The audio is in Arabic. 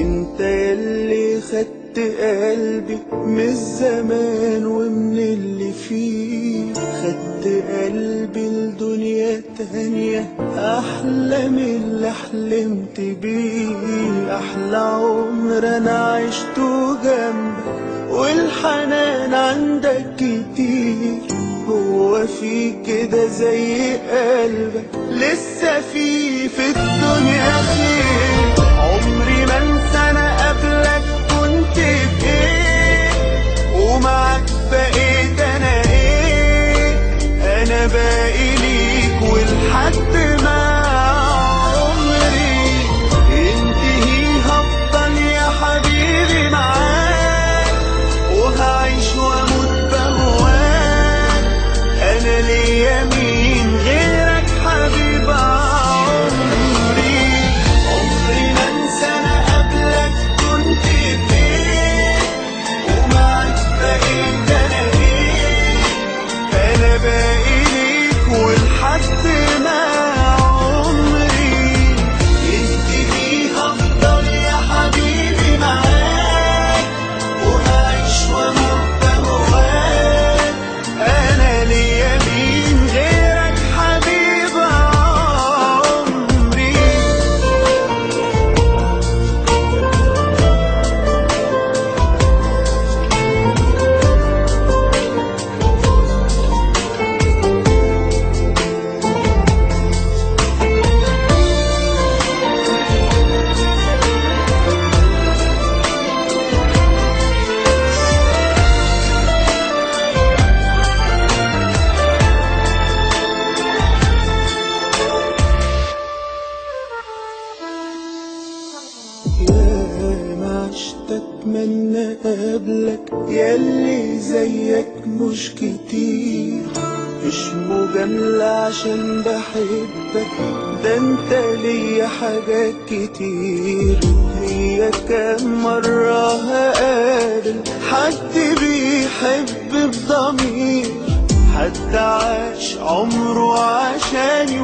انت يلي خدت قلبي من الزمان ومن اللي فيه، خدت قلبي لدنيا تانية احلى من اللي حلمت بيه. احلى عمر انا عشته جنبك والحنان عندك كتير، هو في كده زي قلبك لسه في الدنيا خير. عمري ما انسى انا قبلك كنت بايه، ومعاك بقيت انا ايه. انا باقي ليك ولحد ما عمري ينتهي هفضل يا حبيبي معاك، وهعيش واموت بهواك. انا ليا مين غيرك حبيب عمري. عمري ما انسى انا قبلك كنت فين، ومعاك بقيت انا ايه. انا باقي ليك ولحد ما عمري ينتهي هفضل يا حبيبي معاك، وهعيش واموت بهواك. انا ليا مين غيرك حبيب عمري. يا ما عشت اتمنى قبلك ياللي زيك مش كتير، مش مجاملة عشان بحبك، ده انت ليا حاجات كتير. هي كام مرة هقابل حد بيحب بضمير، حد عاش عمره عشاني